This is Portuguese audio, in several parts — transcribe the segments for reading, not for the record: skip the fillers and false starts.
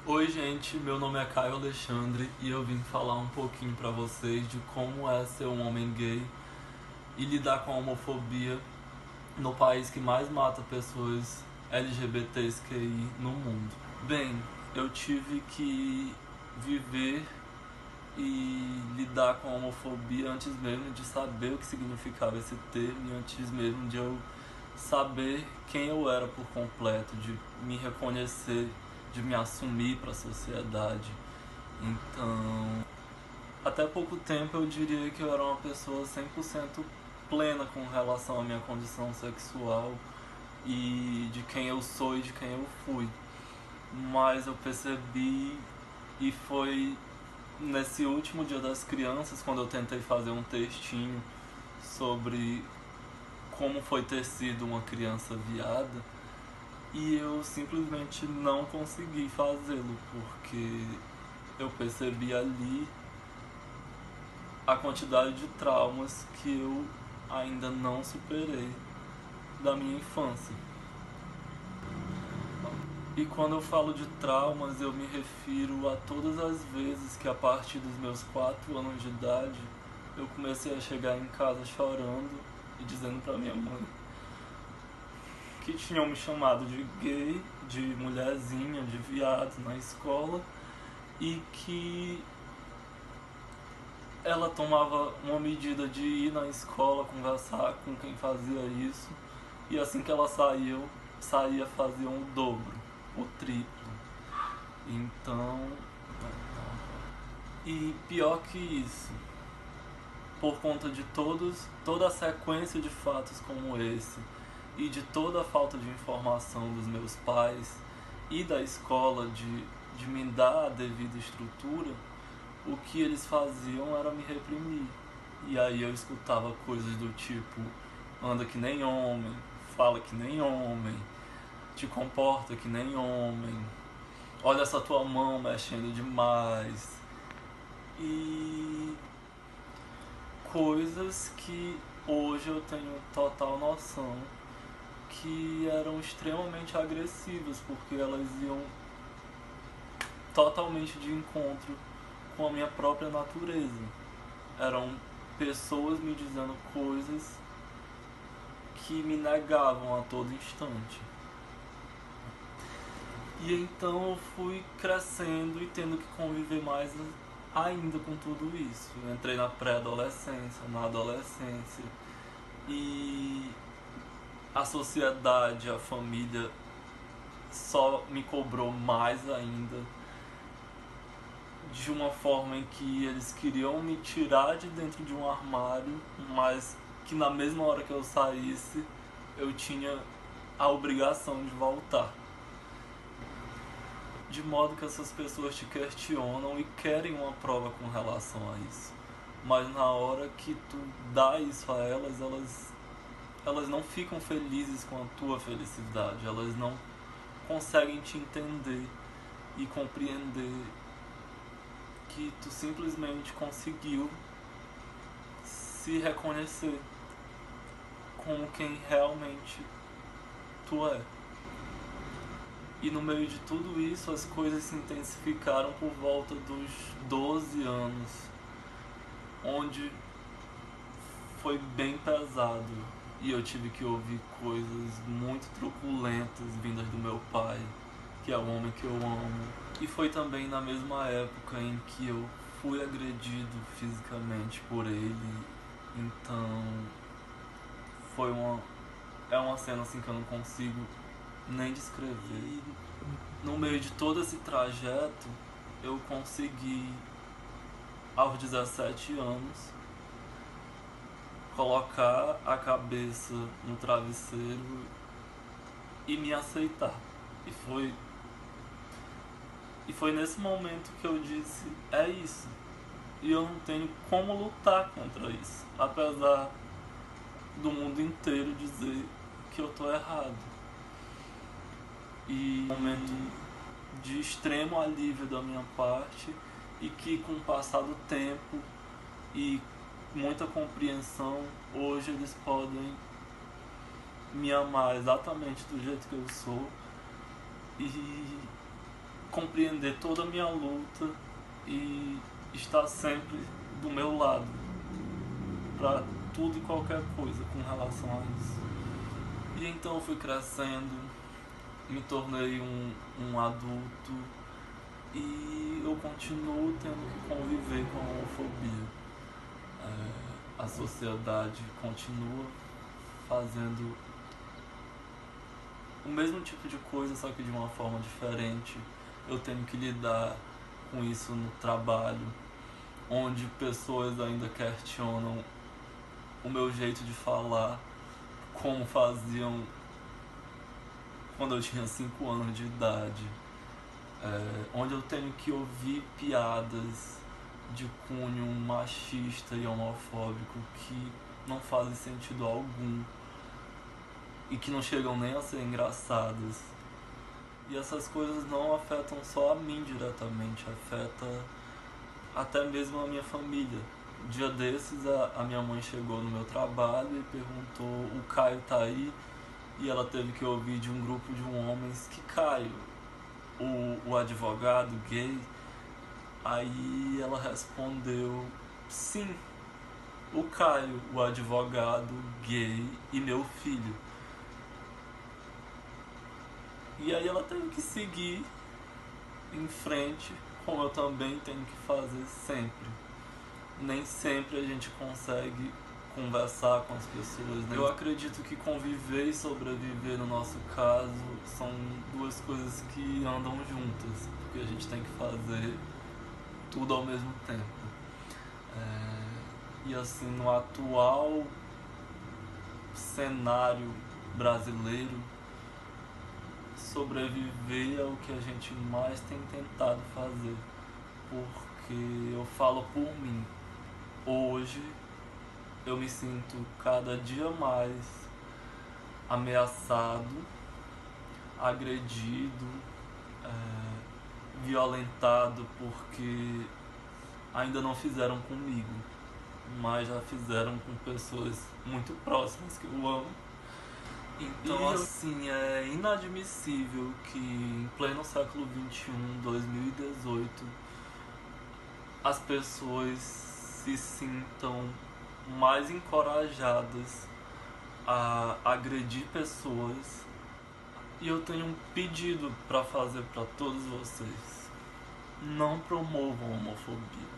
Oi gente, meu nome é Caio Alexandre e eu vim falar um pouquinho pra vocês de como é ser um homem gay e lidar com a homofobia no país que mais mata pessoas LGBTQI no mundo. Bem, eu tive que viver e lidar com a homofobia antes mesmo de saber o que significava esse termo e antes mesmo de eu saber quem eu era por completo, de me reconhecer, de me assumir para a sociedade. Então, até pouco tempo eu diria que eu era uma pessoa 100% plena com relação à minha condição sexual e de quem eu sou e de quem eu fui. Mas eu percebi, e foi nesse último Dia das Crianças, quando eu tentei fazer um textinho sobre como foi ter sido uma criança viada, e eu simplesmente não consegui fazê-lo, porque eu percebi ali a quantidade de traumas que eu ainda não superei da minha infância. E quando eu falo de traumas, eu me refiro a todas as vezes que a partir dos meus 4 anos de idade eu comecei a chegar em casa chorando e dizendo pra minha mãe que tinham me chamado de gay, de mulherzinha, de viado na escola, e que ela tomava uma medida de ir na escola conversar com quem fazia isso, e assim que ela saía fazia o dobro, o triplo. Então, e pior que isso, por conta de toda a sequência de fatos como esse e de toda a falta de informação dos meus pais e da escola de me dar a devida estrutura, o que eles faziam era me reprimir. E aí eu escutava coisas do tipo: anda que nem homem, fala que nem homem, te comporta que nem homem, olha essa tua mão mexendo demais. E coisas que hoje eu tenho total noção que eram extremamente agressivas, porque elas iam totalmente de encontro com a minha própria natureza. Eram pessoas me dizendo coisas que me negavam a todo instante. E então eu fui crescendo e tendo que conviver mais ainda com tudo isso. Eu entrei na pré-adolescência, na adolescência, e a sociedade, a família só me cobrou mais ainda, de uma forma em que eles queriam me tirar de dentro de um armário, mas que na mesma hora que eu saísse eu tinha a obrigação de voltar. De modo que essas pessoas te questionam e querem uma prova com relação a isso, mas na hora que tu dá isso a elas não ficam felizes com a tua felicidade, elas não conseguem te entender e compreender que tu simplesmente conseguiu se reconhecer como quem realmente tu é. E no meio de tudo isso, as coisas se intensificaram por volta dos 12 anos, onde foi bem pesado e eu tive que ouvir coisas muito truculentas vindas do meu pai, que é o homem que eu amo. E foi também na mesma época em que eu fui agredido fisicamente por ele. Então foi é uma cena assim que eu não consigo nem descrever. E no meio de todo esse trajeto eu consegui, aos 17 anos, colocar a cabeça no travesseiro e me aceitar. E foi nesse momento que eu disse: é isso. E eu não tenho como lutar contra isso, apesar do mundo inteiro dizer que eu tô errado. E um momento de extremo alívio da minha parte, e que com o passar do tempo e muita compreensão, hoje eles podem me amar exatamente do jeito que eu sou e compreender toda a minha luta e estar sempre do meu lado para tudo e qualquer coisa com relação a isso. E então eu fui crescendo, me tornei um adulto e eu continuo tendo que conviver com a homofobia. A sociedade continua fazendo o mesmo tipo de coisa, só que de uma forma diferente. Eu tenho que lidar com isso no trabalho, onde pessoas ainda questionam o meu jeito de falar, como faziam quando eu tinha 5 anos de idade, onde eu tenho que ouvir piadas de cunho machista e homofóbico que não fazem sentido algum e que não chegam nem a ser engraçadas. E essas coisas não afetam só a mim diretamente, afeta até mesmo a minha família. Um dia desses a minha mãe chegou no meu trabalho e perguntou: o Caio tá aí? E ela teve que ouvir de um grupo de homens que Caio, o advogado gay. Aí ela respondeu: sim, o Caio, o advogado gay e meu filho. E aí ela teve que seguir em frente, como eu também tenho que fazer sempre. Nem sempre a gente consegue conversar com as pessoas, né? Eu acredito que conviver e sobreviver, no nosso caso, são duas coisas que andam juntas, porque a gente tem que fazer tudo ao mesmo tempo. E assim, no atual cenário brasileiro, sobreviver é o que a gente mais tem tentado fazer, porque eu falo por mim. Hoje eu me sinto cada dia mais ameaçado, agredido, violentado, porque ainda não fizeram comigo, mas já fizeram com pessoas muito próximas que eu amo. Então, assim, é inadmissível que em pleno século XXI, 2018, as pessoas se sintam mais encorajadas a agredir pessoas. E eu tenho um pedido para fazer para todos vocês: não promovam homofobia.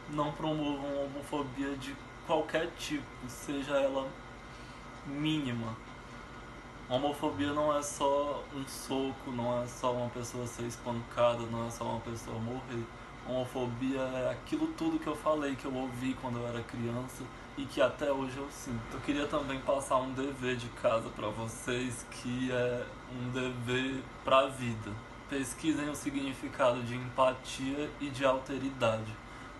Não promovam homofobia de qualquer tipo, seja ela mínima. Homofobia não é só um soco, não é só uma pessoa ser espancada, não é só uma pessoa morrer. Homofobia é aquilo tudo que eu falei, que eu ouvi quando eu era criança e que até hoje eu sinto. Eu queria também passar um dever de casa para vocês, que é um dever para a vida. Pesquisem o significado de empatia e de alteridade,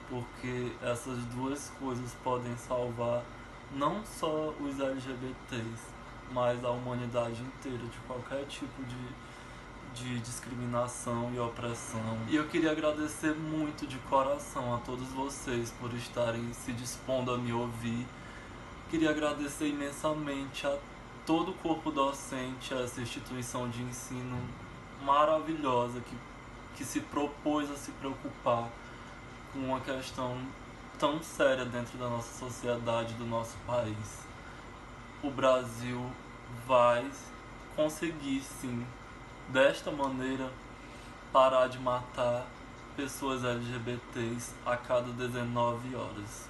porque essas duas coisas podem salvar não só os LGBTs, mas a humanidade inteira de qualquer tipo de discriminação e opressão. E eu queria agradecer muito de coração a todos vocês por estarem se dispondo a me ouvir. Queria agradecer imensamente a todo o corpo docente, a essa instituição de ensino maravilhosa que se propôs a se preocupar com uma questão tão séria dentro da nossa sociedade, do nosso país. O Brasil vai conseguir, sim, desta maneira, parar de matar pessoas LGBTs a cada 19 horas.